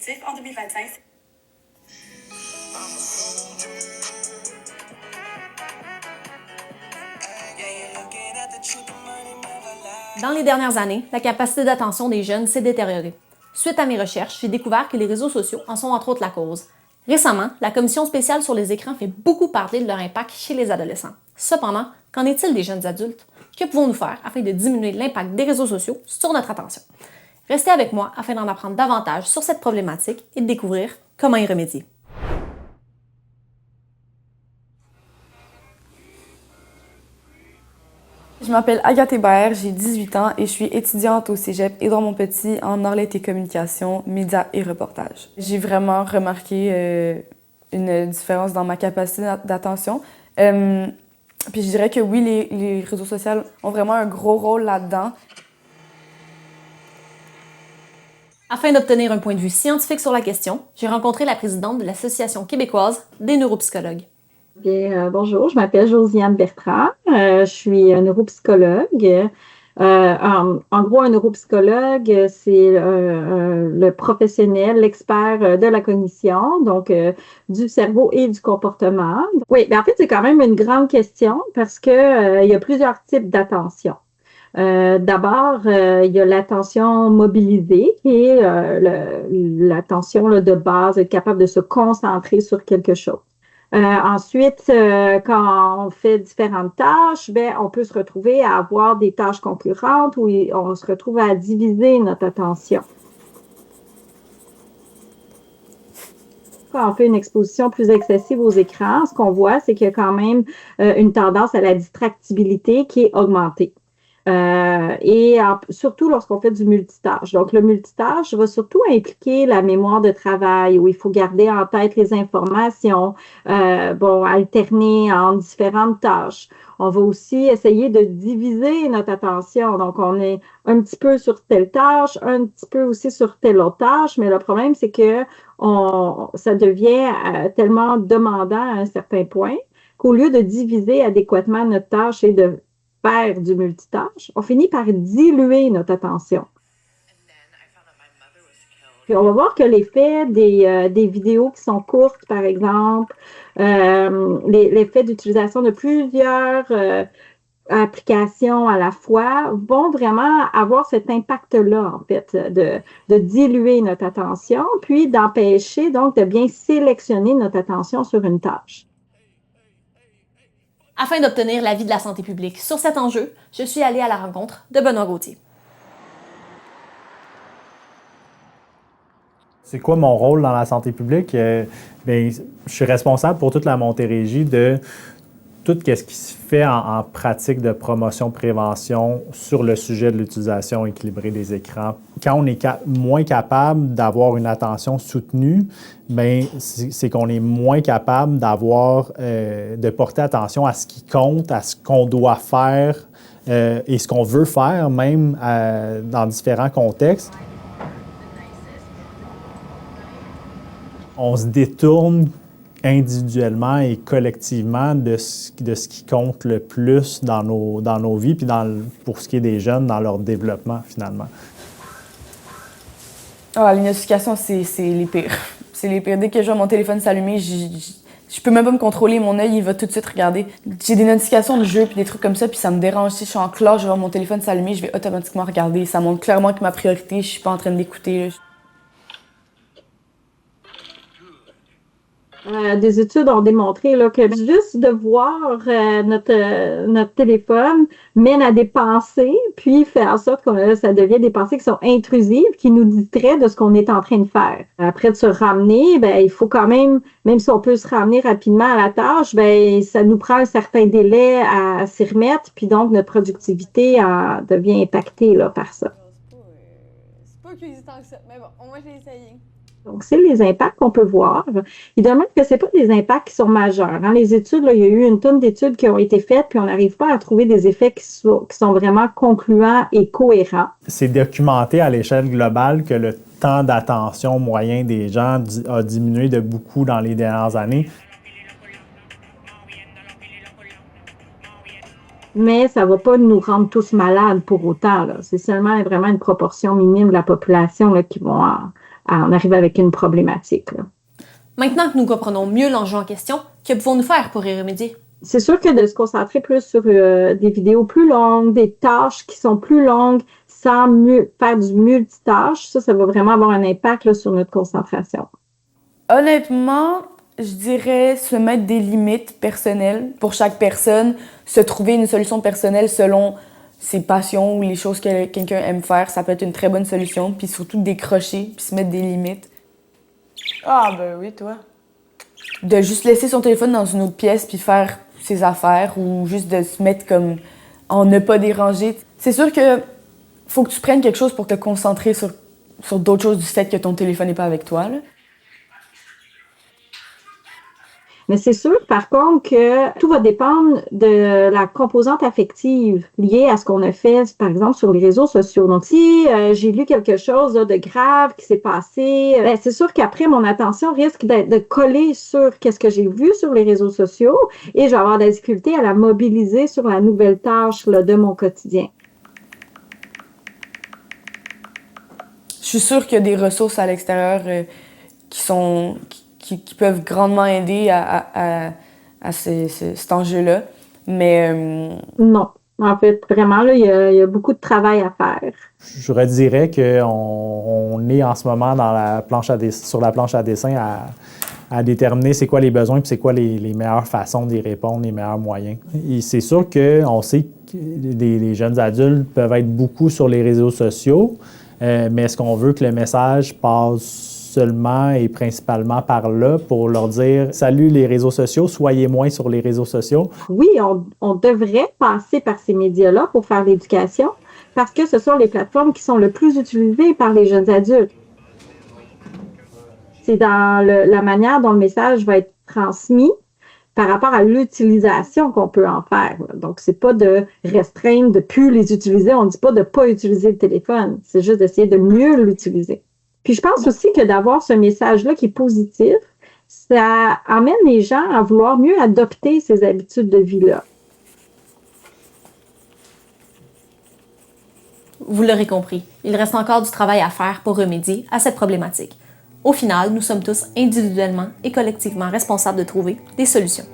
objectif en 2025. Dans les dernières années, la capacité d'attention des jeunes s'est détériorée. Suite à mes recherches, j'ai découvert que les réseaux sociaux en sont entre autres la cause. Récemment, la Commission spéciale sur les écrans fait beaucoup parler de leur impact chez les adolescents. Cependant, qu'en est-il des jeunes adultes? Que pouvons-nous faire afin de diminuer l'impact des réseaux sociaux sur notre attention? Restez avec moi afin d'en apprendre davantage sur cette problématique et de découvrir comment y remédier. Je m'appelle Agathe Hébert, j'ai 18 ans et je suis étudiante au cégep Édouard-Montpetit en arts et communication, médias et reportages. J'ai vraiment remarqué une différence dans ma capacité d'attention. Puis je dirais que oui, les réseaux sociaux ont vraiment un gros rôle là-dedans. Afin d'obtenir un point de vue scientifique sur la question, j'ai rencontré la présidente de l'Association québécoise des neuropsychologues. Bien, bonjour, je m'appelle Josiane Bertrand, je suis neuropsychologue. En gros, un neuropsychologue, c'est le professionnel, l'expert de la cognition, donc du cerveau et du comportement. Oui, mais en fait, c'est quand même une grande question parce que il y a plusieurs types d'attention. D'abord, il y a l'attention mobilisée qui est l'attention de base, être capable de se concentrer sur quelque chose. Ensuite, quand on fait différentes tâches, ben, on peut se retrouver à avoir des tâches concurrentes où on se retrouve à diviser notre attention. Quand on fait une exposition plus excessive aux écrans, ce qu'on voit, c'est qu'il y a quand même une tendance à la distractibilité qui est augmentée. Surtout lorsqu'on fait du multitâche. Donc, le multitâche va surtout impliquer la mémoire de travail où il faut garder en tête les informations, alterner en différentes tâches. On va aussi essayer de diviser notre attention. Donc, on est un petit peu sur telle tâche, un petit peu aussi sur telle autre tâche, mais le problème, c'est que ça devient tellement demandant à un certain point qu'au lieu de diviser adéquatement notre tâche et de faire du multitâche, on finit par diluer notre attention. Puis on va voir que l'effet des vidéos qui sont courtes, par exemple, l'effet d'utilisation de plusieurs applications à la fois vont vraiment avoir cet impact-là, en fait, de diluer notre attention, puis d'empêcher donc de bien sélectionner notre attention sur une tâche. Afin d'obtenir l'avis de la santé publique sur cet enjeu, je suis allée à la rencontre de Benoît Gauthier. C'est quoi mon rôle dans la santé publique? Je suis responsable pour toute la Montérégie de tout ce qui se fait en pratique de promotion-prévention sur le sujet de l'utilisation équilibrée des écrans. Quand on est moins capable d'avoir une attention soutenue, c'est qu'on est moins capable de porter attention à ce qui compte, à ce qu'on doit faire et ce qu'on veut faire, même dans différents contextes. On se détourne individuellement et collectivement de ce qui compte le plus dans nos vies, puis pour ce qui est des jeunes, dans leur développement, finalement. Les notifications, c'est les pires. C'est les pires. Dès que je vois mon téléphone s'allumer, je peux même pas me contrôler. Mon œil, il va tout de suite regarder. J'ai des notifications de jeux puis des trucs comme ça, puis ça me dérange. Si je suis en classe, je vois mon téléphone s'allumer, je vais automatiquement regarder. Ça montre clairement que ma priorité, je suis pas en train d'écouter. Des études ont démontré là, que juste de voir notre téléphone mène à des pensées, puis fait en sorte que ça devient des pensées qui sont intrusives, qui nous distraient de ce qu'on est en train de faire. Après de se ramener, il faut quand même si on peut se ramener rapidement à la tâche, ça nous prend un certain délai à s'y remettre, puis donc notre productivité devient impactée là, par ça. C'est pas que tant que ça, mais bon, au moins je l'ai essayé. Donc, c'est les impacts qu'on peut voir. Il demande que ce pas des impacts qui sont majeurs. Dans les études, là, il y a eu une tonne d'études qui ont été faites, puis on n'arrive pas à trouver des effets qui sont vraiment concluants et cohérents. C'est documenté à l'échelle globale que le temps d'attention moyen des gens a diminué de beaucoup dans les dernières années. Mais ça ne va pas nous rendre tous malades pour autant, là. C'est seulement vraiment une proportion minime de la population là, qui vont en arriver avec une problématique, là. Maintenant que nous comprenons mieux l'enjeu en question, que pouvons-nous faire pour y remédier? C'est sûr que de se concentrer plus sur des vidéos plus longues, des tâches qui sont plus longues, sans faire du multitâche, ça va vraiment avoir un impact là, sur notre concentration. Honnêtement, je dirais se mettre des limites personnelles pour chaque personne, se trouver une solution personnelle selon ses passions ou les choses que quelqu'un aime faire, ça peut être une très bonne solution, puis surtout décrocher, puis se mettre des limites. Ah ben oui, toi. De juste laisser son téléphone dans une autre pièce puis faire ses affaires ou juste de se mettre comme en ne pas déranger. C'est sûr que faut que tu prennes quelque chose pour te concentrer sur d'autres choses du fait que ton téléphone n'est pas avec toi, là. Mais c'est sûr, par contre, que tout va dépendre de la composante affective liée à ce qu'on a fait, par exemple, sur les réseaux sociaux. Donc, si j'ai lu quelque chose là, de grave qui s'est passé, c'est sûr qu'après, mon attention risque de coller sur qu'est-ce que j'ai vu sur les réseaux sociaux et je vais avoir de la difficulté à la mobiliser sur la nouvelle tâche là, de mon quotidien. Je suis sûre qu'il y a des ressources à l'extérieur qui peuvent grandement aider à cet enjeu-là. Mais non. En fait, vraiment, là, il y a beaucoup de travail à faire. Je redirais qu'on est en ce moment sur la planche à dessin à déterminer c'est quoi les besoins et c'est quoi les meilleures façons d'y répondre, les meilleurs moyens. Et c'est sûr qu'on sait que les jeunes adultes peuvent être beaucoup sur les réseaux sociaux, mais est-ce qu'on veut que le message passe seulement et principalement par là pour leur dire « Salut les réseaux sociaux, soyez moins sur les réseaux sociaux ». Oui, on devrait passer par ces médias-là pour faire l'éducation parce que ce sont les plateformes qui sont le plus utilisées par les jeunes adultes. C'est dans la manière dont le message va être transmis par rapport à l'utilisation qu'on peut en faire. Donc, c'est pas de restreindre, de plus les utiliser. On ne dit pas de pas utiliser le téléphone. C'est juste d'essayer de mieux l'utiliser. Puis, je pense aussi que d'avoir ce message-là qui est positif, ça amène les gens à vouloir mieux adopter ces habitudes de vie-là. Vous l'aurez compris, il reste encore du travail à faire pour remédier à cette problématique. Au final, nous sommes tous individuellement et collectivement responsables de trouver des solutions.